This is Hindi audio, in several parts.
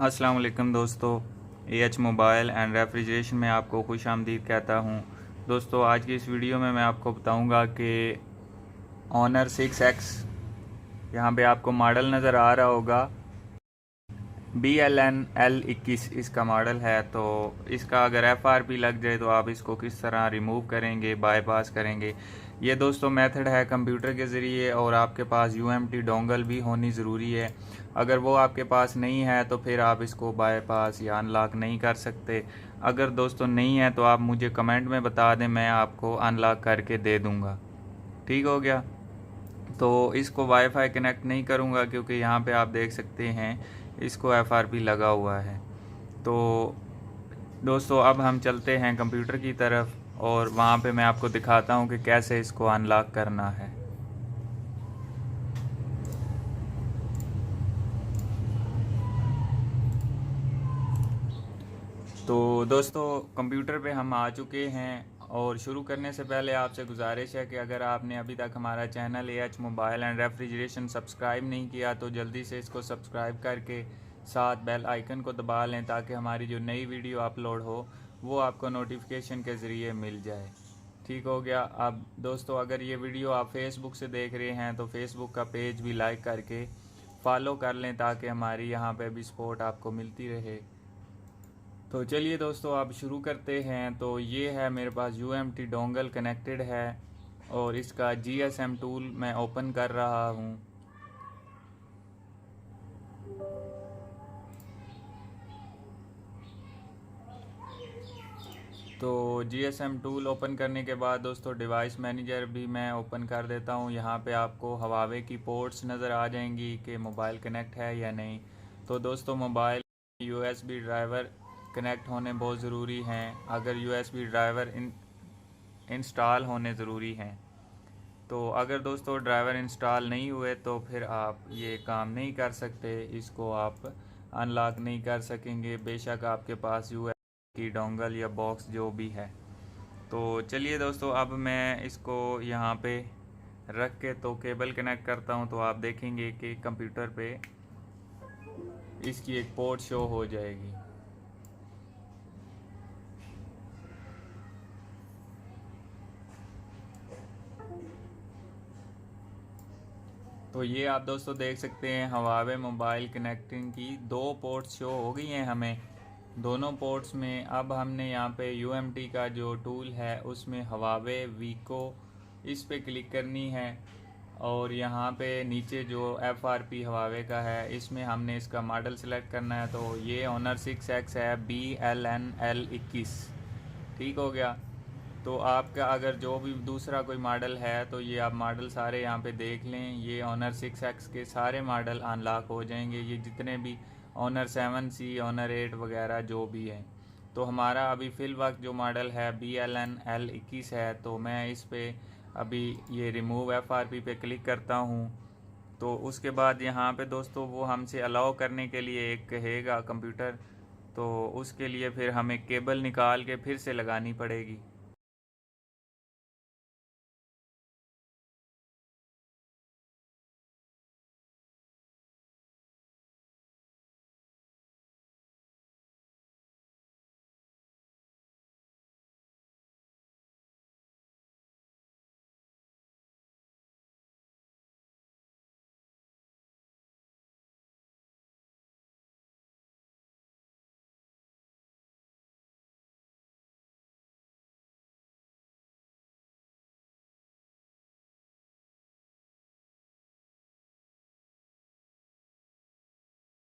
अस्सलाम वालेकुम दोस्तों, एच मोबाइल एंड रेफ्रिजरेशन में आपको खुश आमदीद कहता हूँ। दोस्तों, आज की इस वीडियो में मैं आपको बताऊँगा कि ऑनर 6X, यहाँ पे आपको मॉडल नज़र आ रहा होगा, BLN-L21 इसका मॉडल है। तो इसका अगर FRP लग जाए तो आप इसको किस तरह रिमूव करेंगे, बाईपास करेंगे। ये दोस्तों मेथड है कंप्यूटर के ज़रिए, और आपके पास UMT डोंगल भी होनी ज़रूरी है। अगर वो आपके पास नहीं है तो फिर आप इसको बाईपास या अनलॉक नहीं कर सकते। अगर दोस्तों नहीं है तो आप मुझे कमेंट में बता दें, मैं आपको अनलॉक करके दे दूँगा। ठीक हो गया। तो इसको वाईफाई कनेक्ट नहीं करूँगा क्योंकि यहाँ पे आप देख सकते हैं इसको FRP लगा हुआ है। तो दोस्तों, अब हम चलते हैं कंप्यूटर की तरफ और वहाँ पे मैं आपको दिखाता हूँ कि कैसे इसको अनलॉक करना है। तो दोस्तों, कंप्यूटर पे हम आ चुके हैं, और शुरू करने से पहले आपसे गुजारिश है कि अगर आपने अभी तक हमारा channel H mobile and refrigeration subscribe नहीं किया तो जल्दी से इसको सब्सक्राइब करके साथ बेल आइकन को दबा लें, ताकि हमारी जो नई वीडियो अपलोड हो वो आपको नोटिफिकेशन के ज़रिए मिल जाए। ठीक हो गया। अब दोस्तों, अगर ये वीडियो आप फेसबुक से देख रहे हैं तो फेसबुक का पेज भी लाइक करके फॉलो कर लें, ताकि हमारी यहाँ पे भी सपोर्ट आपको मिलती रहे। तो चलिए दोस्तों, अब शुरू करते हैं। तो ये है मेरे पास UMT डोंगल कनेक्टेड है, और इसका GSM टूल मैं ओपन कर रहा हूँ। तो GSM टूल ओपन करने के बाद दोस्तों, डिवाइस मैनेजर भी मैं ओपन कर देता हूँ। यहाँ पे आपको हुआवे की पोर्ट्स नज़र आ जाएंगी कि मोबाइल कनेक्ट है या नहीं। तो दोस्तों, मोबाइल USB ड्राइवर कनेक्ट होने बहुत ज़रूरी हैं। अगर USB ड्राइवर इंस्टॉल होने ज़रूरी हैं। तो अगर दोस्तों ड्राइवर इंस्टॉल नहीं हुए तो फिर आप ये काम नहीं कर सकते, इसको आप अनलॉक नहीं कर सकेंगे, बेशक आपके पास USB की डोंगल या बॉक्स जो भी है। तो चलिए दोस्तों, अब मैं इसको यहाँ पे रख के तो केबल कनेक्ट करता हूँ, तो आप देखेंगे कि कंप्यूटर पे इसकी एक पोर्ट शो हो जाएगी। तो ये आप दोस्तों देख सकते हैं, हुआवे मोबाइल कनेक्टिंग की 2 पोर्ट्स शो हो गई हैं हमें। दोनों पोर्ट्स में अब हमने यहाँ पे UMT का जो टूल है उसमें हुआवे वीको इस पे क्लिक करनी है, और यहाँ पे नीचे जो FRP हुआवे का है इसमें हमने इसका मॉडल सेलेक्ट करना है। तो ये ऑनर 6X है, BLN-L21। ठीक हो गया। तो आपका अगर जो भी दूसरा कोई मॉडल है तो ये आप मॉडल सारे यहाँ पे देख लें। ये ऑनर 6X के सारे मॉडल अनलॉक हो जाएंगे, ये जितने भी ऑनर 7C, ऑनर 8 वगैरह जो भी है। तो हमारा अभी फ़िल वक्त जो मॉडल है BLN-L21 है। तो मैं इस पे अभी ये रिमूव FRP पे क्लिक करता हूँ। तो उसके बाद यहाँ पे दोस्तों वो हमसे अलाउ करने के लिए एक कहेगा कंप्यूटर, तो उसके लिए फिर हमें केबल निकाल के फिर से लगानी पड़ेगी।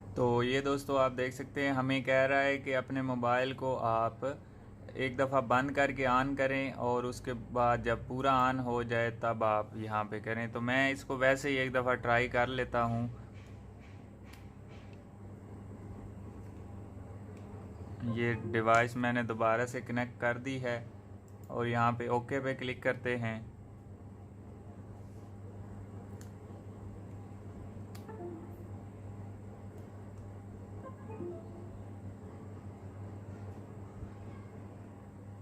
तो ये दोस्तों आप देख सकते हैं, हमें कह रहा है कि अपने मोबाइल को आप एक दफ़ा बंद करके ऑन करें, और उसके बाद जब पूरा ऑन हो जाए तब आप यहाँ पे करें। तो मैं इसको वैसे ही एक दफ़ा ट्राई कर लेता हूँ। ये डिवाइस मैंने दोबारा से कनेक्ट कर दी है, और यहाँ पे ओके पे क्लिक करते हैं।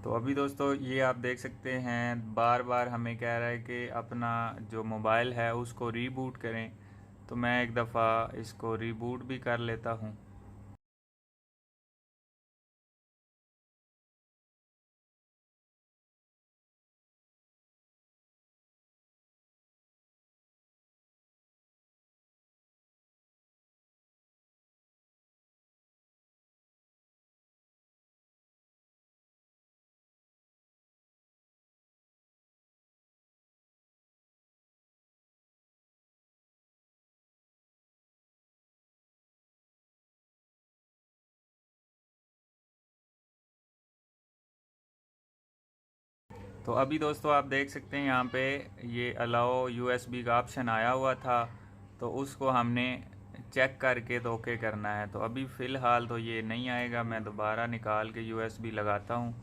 तो अभी दोस्तों ये आप देख सकते हैं, बार बार हमें कह रहा है कि अपना जो मोबाइल है उसको रीबूट करें। तो मैं एक दफ़ा इसको रीबूट भी कर लेता हूँ। तो अभी दोस्तों आप देख सकते हैं यहाँ पे ये अलाउ USB का ऑप्शन आया हुआ था, तो उसको हमने चेक करके तो ओके करना है। तो अभी फ़िलहाल तो ये नहीं आएगा, मैं दोबारा निकाल के USB लगाता हूँ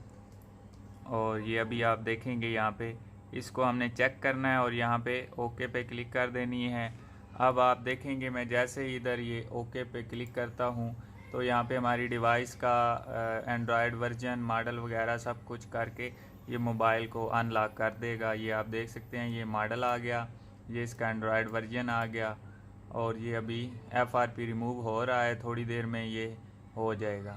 और ये अभी आप देखेंगे यहाँ पे इसको हमने चेक करना है और यहाँ पे ओके पे क्लिक कर देनी है। अब आप देखेंगे मैं जैसे ही इधर ये ओके पे क्लिक करता हूँ तो यहाँ पे हमारी डिवाइस का एंड्रॉयड वर्जन, मॉडल वगैरह सब कुछ करके ये मोबाइल को अनलॉक कर देगा। ये आप देख सकते हैं ये मॉडल आ गया, ये इसका एंड्रॉयड वर्जन आ गया और ये अभी FRP रिमूव हो रहा है, थोड़ी देर में ये हो जाएगा।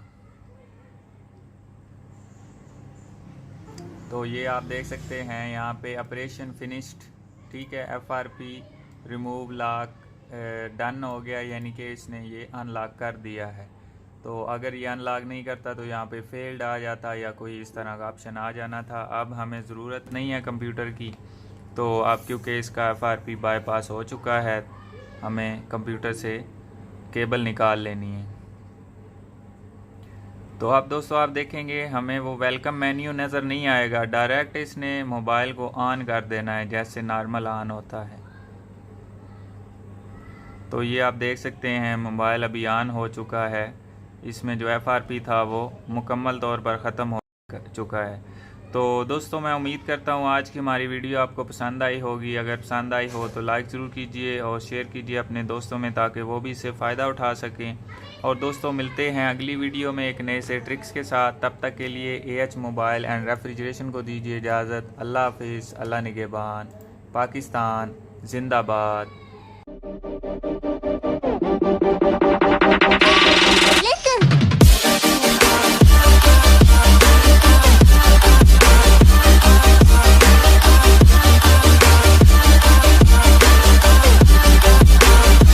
तो ये आप देख सकते हैं यहाँ पे ऑपरेशन फिनिश्ड, ठीक है, FRP रिमूव लॉक डन हो गया, यानी कि इसने ये अनलॉक कर दिया है। तो अगर ये अनलॉक नहीं करता तो यहाँ पे फेल्ड आ जाता या कोई इस तरह का ऑप्शन आ जाना था। अब हमें ज़रूरत नहीं है कंप्यूटर की, तो अब क्योंकि इसका FRP बाईपास हो चुका है, हमें कंप्यूटर से केबल निकाल लेनी है। तो अब दोस्तों आप देखेंगे हमें वो वेलकम मेन्यू नज़र नहीं आएगा, डायरेक्ट इसने मोबाइल को ऑन कर देना है जैसे नॉर्मल ऑन होता है। तो ये आप देख सकते हैं मोबाइल अभी ऑन हो चुका है, इसमें जो FRP था वो मुकम्मल तौर पर ख़त्म हो चुका है। तो दोस्तों मैं उम्मीद करता हूँ आज की हमारी वीडियो आपको पसंद आई होगी। अगर पसंद आई हो तो लाइक ज़रूर कीजिए और शेयर कीजिए अपने दोस्तों में, ताकि वो भी इससे फ़ायदा उठा सकें। और दोस्तों मिलते हैं अगली वीडियो में एक नए से ट्रिक्स के साथ। तब तक के लिए AH मोबाइल एंड रेफ्रिजरेशन को दीजिए इजाज़त। अल्लाह हाफिज़, अल्लाह निगहबान, पाकिस्तान जिंदाबाद।